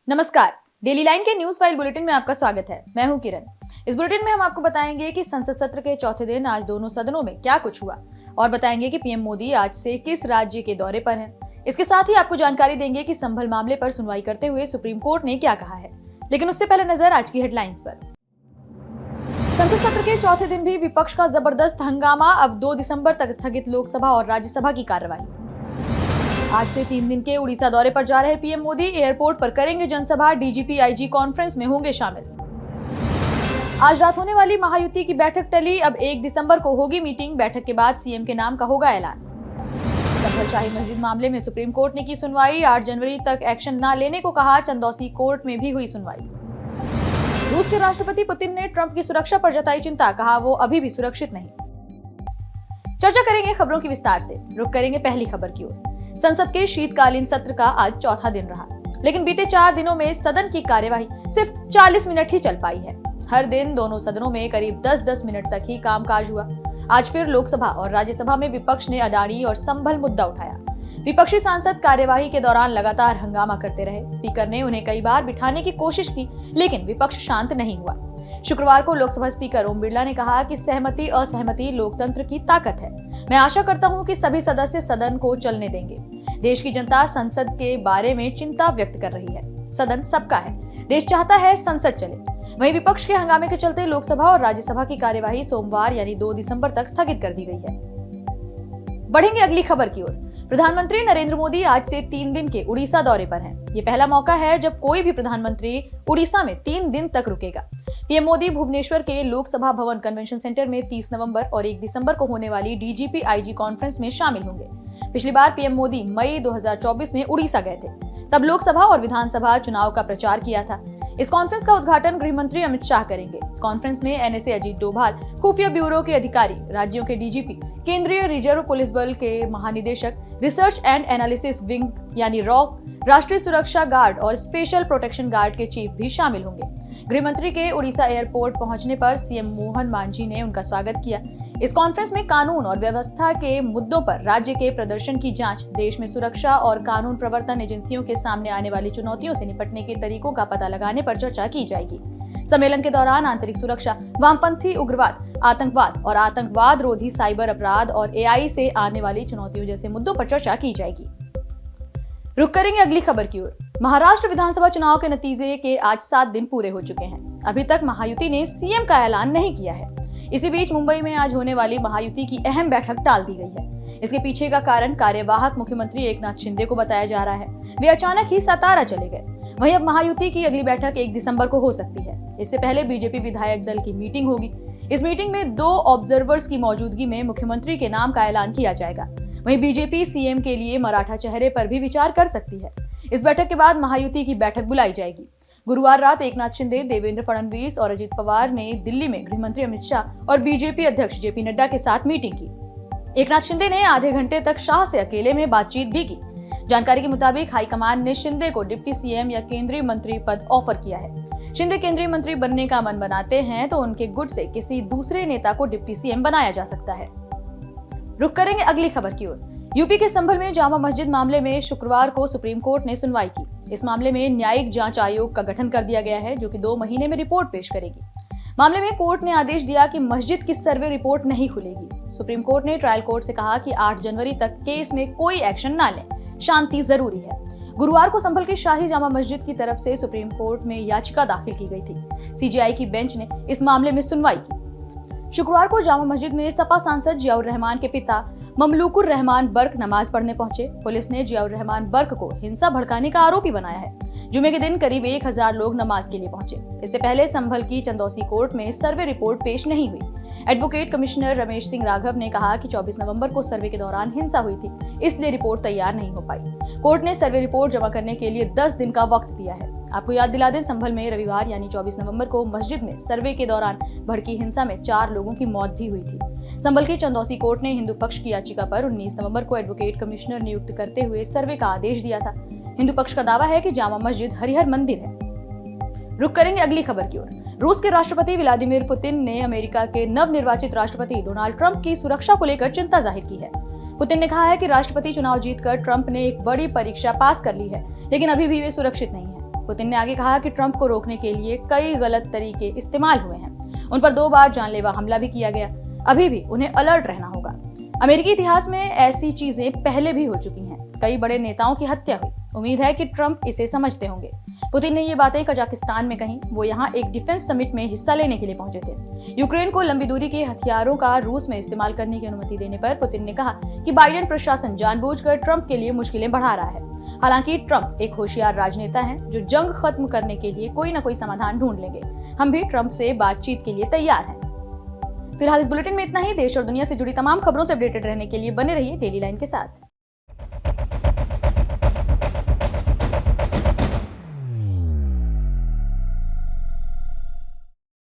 नमस्कार, daily line के news file bulletin में आपका स्वागत है। मैं हूं किरण। इस बुलेटिन में हम आपको बताएंगे कि संसद सत्र के चौथे दिन आज दोनों सदनों में क्या कुछ हुआ और बताएंगे कि पीएम मोदी आज से किस राज्य के दौरे पर हैं। इसके साथ ही आपको जानकारी देंगे कि संभल मामले पर सुनवाई करते हुए सुप्रीम कोर्ट ने क्या कहा है। लेकिन उससे पहले नजर आज की हेडलाइंस पर। संसद सत्र के चौथे दिन भी विपक्ष का जबरदस्त हंगामा। अब 2 दिसंबर तक स्थगित लोकसभा और राज्यसभा की कार्यवाही। आज से 3 दिन के उड़ीसा दौरे पर जा रहे पीएम मोदी एयरपोर्ट पर करेंगे जनसभा। डीजीपी आईजी कॉन्फ्रेंस में होंगे शामिल। आज रात होने वाली महायुति की बैठक टली। अब 1 दिसंबर को होगी मीटिंग। बैठक के बाद सीएम के नाम का होगा ऐलान। संभल शाही मस्जिद मामले में सुप्रीम कोर्ट ने की सुनवाई। 8 जनवरी तक एक्शन न लेने को कहा। चंदौसी कोर्ट में भी हुई सुनवाई। रूस के राष्ट्रपति पुतिन ने ट्रंप की सुरक्षा पर जताई चिंता। कहा वो अभी भी सुरक्षित नहीं। चर्चा करेंगे खबरों की विस्तार से। रुक करेंगे पहली खबर की ओर। संसद के शीतकालीन सत्र का आज चौथा दिन रहा, लेकिन बीते 4 दिनों में सदन की कार्यवाही सिर्फ 40 मिनट ही चल पाई है। हर दिन दोनों सदनों में करीब 10-10 मिनट तक ही कामकाज हुआ। आज फिर लोकसभा और राज्यसभा में विपक्ष ने अडानी और संभल मुद्दा उठाया। विपक्षी सांसद कार्यवाही के दौरान लगातार हंगामा करते रहे। स्पीकर ने उन्हें कई बार बिठाने की कोशिश की, लेकिन विपक्ष शांत नहीं हुआ। शुक्रवार को लोकसभा स्पीकर ओम बिरला ने कहा कि सहमति असहमति लोकतंत्र की ताकत है। मैं आशा करता हूं कि सभी सदस्य सदन को चलने देंगे। देश की जनता संसद के बारे में चिंता व्यक्त कर रही है। सदन सबका है, देश चाहता है संसद चले। वहीं विपक्ष के हंगामे के चलते लोकसभा और राज्यसभा की कार्यवाही सोमवार यानी 2 दिसंबर तक स्थगित कर दी गई है। बढ़ेंगे अगली खबर की ओर। प्रधानमंत्री नरेंद्र मोदी आज से 3 दिन के उड़ीसा दौरे पर हैं। ये पहला मौका है जब कोई भी प्रधानमंत्री उड़ीसा में 3 दिन तक रुकेगा। पीएम मोदी भुवनेश्वर के लोकसभा भवन कन्वेंशन सेंटर में 30 नवंबर और 1 दिसंबर को होने वाली डीजीपी आईजी कॉन्फ्रेंस में शामिल होंगे। पिछली बार पीएम मोदी मई 2024 में उड़ीसा गए थे। तब लोकसभा और विधानसभा चुनाव का प्रचार किया था। इस कॉन्फ्रेंस का उद्घाटन गृह मंत्री अमित शाह करेंगे। कॉन्फ्रेंस में एनएसए अजीत डोभाल, खुफिया ब्यूरो के अधिकारी, राज्यों के डीजीपी, केंद्रीय रिजर्व पुलिस बल के महानिदेशक, रिसर्च एंड एनालिसिस विंग यानी रॉक, राष्ट्रीय सुरक्षा गार्ड और स्पेशल प्रोटेक्शन गार्ड के चीफ भी शामिल होंगे। गृह मंत्री के उड़ीसा एयरपोर्ट पहुंचने पर सीएम मोहन मांझी ने उनका स्वागत किया। इस कॉन्फ्रेंस में कानून और व्यवस्था के मुद्दों पर राज्य के प्रदर्शन की जांच, देश में सुरक्षा और कानून प्रवर्तन एजेंसियों के सामने आने वाली चुनौतियों से निपटने के तरीकों का पता लगाने पर चर्चा की जाएगी। सम्मेलन के दौरान आंतरिक सुरक्षा, वामपंथी उग्रवाद, आतंकवाद और आतंकवाद रोधी साइबर अपराध और एआई से आने वाली चुनौतियों जैसे मुद्दों पर चर्चा की जाएगी। रुक करेंगे अगली खबर की ओर। महाराष्ट्र विधानसभा चुनाव के नतीजे के आज 7 दिन पूरे हो चुके हैं। अभी तक महायुति ने सीएम का ऐलान नहीं किया है। इसी बीच मुंबई में आज होने वाली महायुति की अहम बैठक टाल दी गई है। इसके पीछे का कारण कार्यवाहक मुख्यमंत्री एकनाथ शिंदे को बताया जा रहा है। वे अचानक ही सतारा चले गए। वहीं अब महायुति की अगली बैठक 1 दिसंबर को हो सकती है। इससे पहले बीजेपी विधायक दल की मीटिंग होगी। इस मीटिंग में 2 ऑब्जर्वर्स की मौजूदगी में मुख्यमंत्री के नाम का ऐलान किया जाएगा। वहीं बीजेपी सीएम के लिए मराठा चेहरे पर भी विचार कर सकती है। इस बैठक के बाद महायुति की बैठक बुलाई जाएगी। गुरुवार रात एकनाथ शिंदे, देवेंद्र फडणवीस और अजित पवार ने दिल्ली में गृह मंत्री अमित शाह और बीजेपी अध्यक्ष जेपी नड्डा के साथ मीटिंग की। एकनाथ शिंदे ने आधे घंटे तक शाह से अकेले में बातचीत भी की। जानकारी के मुताबिक हाईकमान ने शिंदे को डिप्टी सीएम या केंद्रीय मंत्री पद ऑफर किया है। शिंदे केंद्रीय मंत्री बनने का मन बनाते हैं तो उनके गुट से किसी दूसरे नेता को डिप्टी सीएम बनाया जा सकता है। रुक करेंगे अगली खबर की ओर। यूपी के संभल में जामा मस्जिद मामले में शुक्रवार को सुप्रीम कोर्ट ने सुनवाई की। इस मामले में न्यायिक जांच आयोग का गठन कर दिया गया है, जो कि 2 महीने में रिपोर्ट पेश करेगी। मामले में कोर्ट ने आदेश दिया कि मस्जिद की सर्वे रिपोर्ट नहीं खुलेगी। सुप्रीम कोर्ट ने ट्रायल कोर्ट से कहा कि 8 जनवरी तक केस में कोई एक्शन न लें, शांति जरूरी है। गुरुवार को संभल की शाही जामा मस्जिद की तरफ से सुप्रीम कोर्ट में याचिका दाखिल की गई थी। सीजेआई की बेंच ने इस मामले में सुनवाई की। शुक्रवार को जामा मस्जिद में सपा सांसद जियाउर रहमान के पिता ममलूकुर रहमान बर्क नमाज पढ़ने पहुंचे। पुलिस ने जियाउर रहमान बर्क को हिंसा भड़काने का आरोपी बनाया है। जुमे के दिन करीब 1000 लोग नमाज के लिए पहुंचे। इससे पहले संभल की चंदौसी कोर्ट में सर्वे रिपोर्ट पेश नहीं हुई। एडवोकेट कमिश्नर रमेश सिंह राघव ने कहा कि 24 नवंबर को सर्वे के दौरान हिंसा हुई थी, इसलिए रिपोर्ट तैयार नहीं हो पाई। कोर्ट ने सर्वे रिपोर्ट जमा करने के लिए 10 दिन का वक्त दिया है। आपको याद दिला दें, संभल में रविवार यानी 24 नवंबर को मस्जिद में सर्वे के दौरान भड़की हिंसा में 4 लोगों की मौत भी हुई थी। संभल की चंदौसी कोर्ट ने हिंदू पक्ष की याचिका पर 19 नवंबर को एडवोकेट कमिश्नर नियुक्त करते हुए सर्वे का आदेश दिया था। हिंदू पक्ष का दावा है कि जामा मस्जिद हरिहर मंदिर है। रुक करेंगे अगली खबर की ओर। रूस के राष्ट्रपति व्लादिमीर पुतिन ने अमेरिका के नवनिर्वाचित राष्ट्रपति डोनाल्ड ट्रंप की सुरक्षा को लेकर चिंता जाहिर की है। पुतिन ने कहा है कि राष्ट्रपति चुनाव जीतकर ट्रंप ने एक बड़ी परीक्षा पास कर ली है, लेकिन अभी भी वे सुरक्षित नहीं है। पुतिन ने आगे कहा कि ट्रंप को रोकने के लिए कई गलत तरीके इस्तेमाल हुए हैं। उन पर 2 बार जानलेवा हमला भी किया गया। अभी भी उन्हें अलर्ट रहना होगा। अमेरिकी इतिहास में ऐसी चीजें पहले भी हो चुकी हैं। कई बड़े नेताओं की हत्या हुई। उम्मीद है कि ट्रंप इसे समझते होंगे। पुतिन ने ये बातें कजाकिस्तान में कही। वो यहाँ एक डिफेंस समिट में हिस्सा लेने के लिए पहुंचे थे। यूक्रेन को लंबी दूरी के हथियारों का रूस में इस्तेमाल करने की अनुमति देने पर पुतिन ने कहा कि बाइडेन प्रशासन जानबूझकर ट्रंप के लिए मुश्किलें बढ़ा रहा है। हालांकि ट्रंप एक होशियार राजनेता हैं जो जंग खत्म करने के लिए कोई न कोई समाधान ढूंढ लेंगे। हम भी ट्रंप से बातचीत के लिए तैयार हैं। फिलहाल इस बुलेटिन में इतना ही। देश और दुनिया से जुड़ी तमाम खबरों से अपडेटेड रहने के लिए बने रहिए डेली लाइन के साथ।